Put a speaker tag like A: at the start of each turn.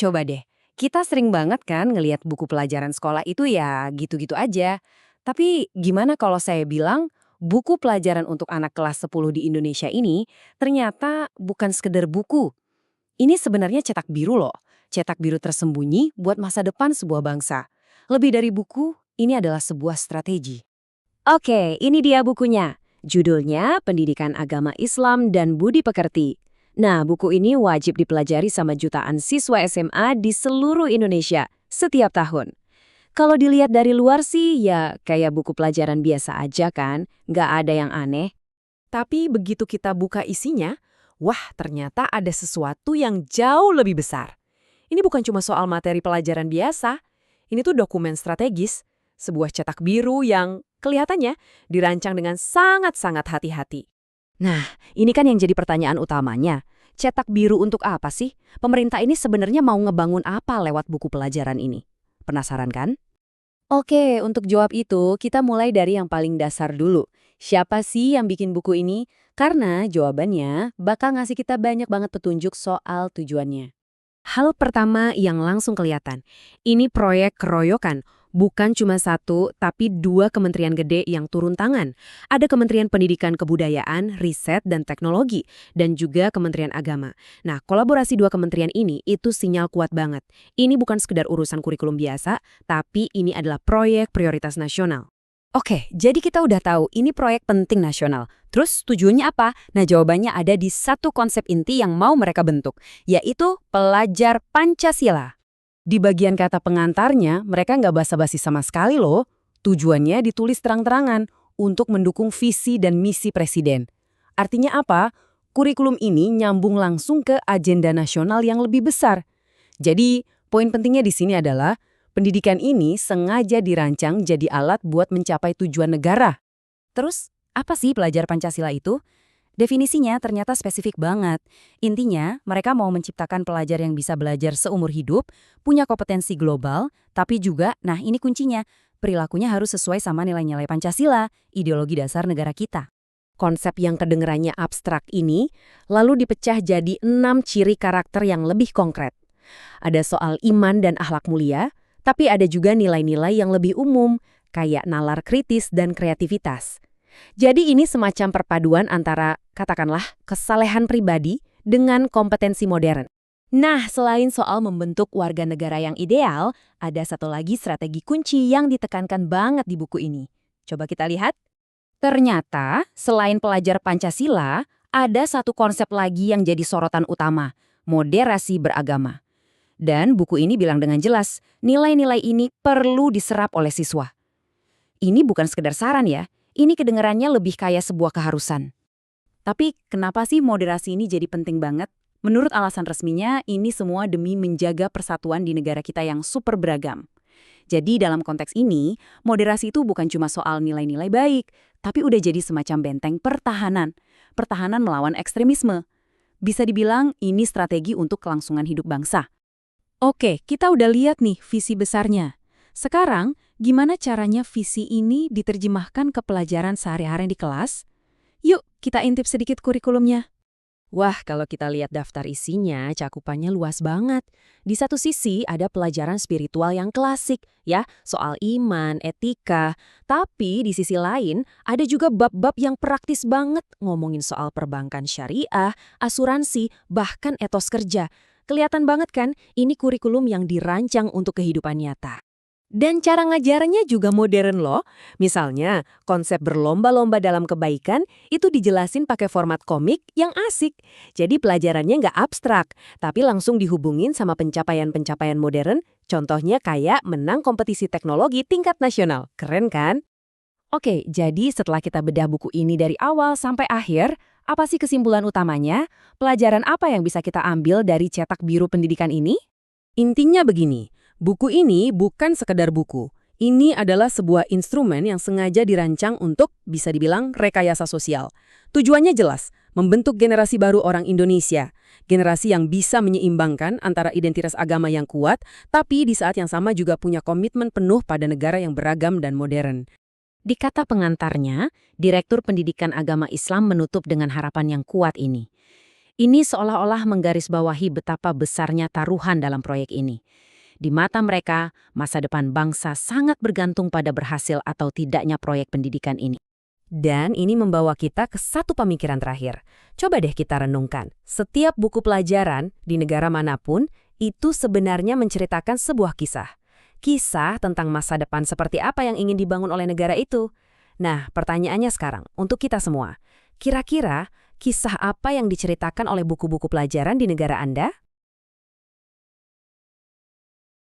A: Coba deh, kita sering banget kan ngelihat buku pelajaran sekolah itu ya gitu-gitu aja. Tapi gimana kalau saya bilang buku pelajaran untuk anak kelas 10 di Indonesia ini ternyata bukan sekedar buku. Ini sebenarnya cetak biru loh. Cetak biru tersembunyi buat masa depan sebuah bangsa. Lebih dari buku, ini adalah sebuah strategi.
B: Oke, ini dia bukunya. Judulnya Pendidikan Agama Islam dan Budi Pekerti. Nah, buku ini wajib dipelajari sama jutaan siswa SMA di seluruh Indonesia setiap tahun. Kalau dilihat dari luar sih, ya kayak buku pelajaran biasa aja kan, nggak ada yang aneh.
C: Tapi begitu kita buka isinya, wah ternyata ada sesuatu yang jauh lebih besar. Ini bukan cuma soal materi pelajaran biasa, ini tuh dokumen strategis, sebuah cetak biru yang kelihatannya dirancang dengan sangat-sangat hati-hati.
B: Nah, ini kan yang jadi pertanyaan utamanya. Cetak biru untuk apa sih? Pemerintah ini sebenarnya mau ngebangun apa lewat buku pelajaran ini? Penasaran kan?
A: Oke, untuk jawab itu, kita mulai dari yang paling dasar dulu. Siapa sih yang bikin buku ini? Karena jawabannya bakal ngasih kita banyak banget petunjuk soal tujuannya. Hal pertama yang langsung kelihatan, ini proyek keroyokan. Bukan cuma satu, tapi dua kementerian gede yang turun tangan. Ada Kementerian Pendidikan Kebudayaan, Riset, dan Teknologi, dan juga Kementerian Agama. Nah, kolaborasi dua kementerian ini itu sinyal kuat banget. Ini bukan sekedar urusan kurikulum biasa, tapi ini adalah proyek prioritas nasional.
B: Oke, jadi kita udah tahu ini proyek penting nasional. Terus tujuannya apa? Nah, jawabannya ada di satu konsep inti yang mau mereka bentuk, yaitu pelajar Pancasila.
A: Di bagian kata pengantarnya, mereka nggak basa-basi sama sekali loh. Tujuannya ditulis terang-terangan untuk mendukung visi dan misi presiden. Artinya apa? Kurikulum ini nyambung langsung ke agenda nasional yang lebih besar. Jadi, poin pentingnya di sini adalah pendidikan ini sengaja dirancang jadi alat buat mencapai tujuan negara.
B: Terus, apa sih pelajar Pancasila itu? Definisinya ternyata spesifik banget. Intinya, mereka mau menciptakan pelajar yang bisa belajar seumur hidup, punya kompetensi global, tapi juga, nah ini kuncinya, perilakunya harus sesuai sama nilai-nilai Pancasila, ideologi dasar negara kita.
A: Konsep yang kedengerannya abstrak ini lalu dipecah jadi 6 ciri karakter yang lebih konkret. Ada soal iman dan akhlak mulia, tapi ada juga nilai-nilai yang lebih umum, kayak nalar kritis dan kreativitas. Jadi ini semacam perpaduan antara, katakanlah, kesalehan pribadi dengan kompetensi modern. Nah, selain soal membentuk warga negara yang ideal, ada satu lagi strategi kunci yang ditekankan banget di buku ini. Coba kita lihat. Ternyata, selain pelajar Pancasila, ada satu konsep lagi yang jadi sorotan utama, moderasi beragama. Dan buku ini bilang dengan jelas, nilai-nilai ini perlu diserap oleh siswa. Ini bukan sekedar saran ya, ini kedengarannya lebih kayak sebuah keharusan. Tapi kenapa sih moderasi ini jadi penting banget? Menurut alasan resminya, ini semua demi menjaga persatuan di negara kita yang super beragam. Jadi dalam konteks ini, moderasi itu bukan cuma soal nilai-nilai baik, tapi udah jadi semacam benteng pertahanan. Pertahanan melawan ekstremisme. Bisa dibilang ini strategi untuk kelangsungan hidup bangsa. Oke, kita udah lihat nih visi besarnya. Sekarang, gimana caranya visi ini diterjemahkan ke pelajaran sehari-hari di kelas? Yuk, kita intip sedikit kurikulumnya. Wah, kalau kita lihat daftar isinya, cakupannya luas banget. Di satu sisi ada pelajaran spiritual yang klasik, ya, soal iman, etika. Tapi di sisi lain, ada juga bab-bab yang praktis banget, ngomongin soal perbankan syariah, asuransi, bahkan etos kerja. Kelihatan banget kan, ini kurikulum yang dirancang untuk kehidupan nyata. Dan cara ngajarnya juga modern loh. Misalnya, konsep berlomba-lomba dalam kebaikan itu dijelasin pakai format komik yang asik. Jadi pelajarannya nggak abstrak, tapi langsung dihubungin sama pencapaian-pencapaian modern, contohnya kayak menang kompetisi teknologi tingkat nasional. Keren kan? Oke, jadi setelah kita bedah buku ini dari awal sampai akhir, apa sih kesimpulan utamanya? Pelajaran apa yang bisa kita ambil dari cetak biru pendidikan ini? Intinya begini. Buku ini bukan sekedar buku. Ini adalah sebuah instrumen yang sengaja dirancang untuk, bisa dibilang, rekayasa sosial. Tujuannya jelas, membentuk generasi baru orang Indonesia. Generasi yang bisa menyeimbangkan antara identitas agama yang kuat, tapi di saat yang sama juga punya komitmen penuh pada negara yang beragam dan modern. Di kata pengantarnya, Direktur Pendidikan Agama Islam menutup dengan harapan yang kuat ini. Ini seolah-olah menggarisbawahi betapa besarnya taruhan dalam proyek ini. Di mata mereka, masa depan bangsa sangat bergantung pada berhasil atau tidaknya proyek pendidikan ini.
C: Dan ini membawa kita ke satu pemikiran terakhir. Coba deh kita renungkan. Setiap buku pelajaran di negara manapun itu sebenarnya menceritakan sebuah kisah. Kisah tentang masa depan seperti apa yang ingin dibangun oleh negara itu. Nah, pertanyaannya sekarang, untuk kita semua. Kira-kira kisah apa yang diceritakan oleh buku-buku pelajaran di negara Anda?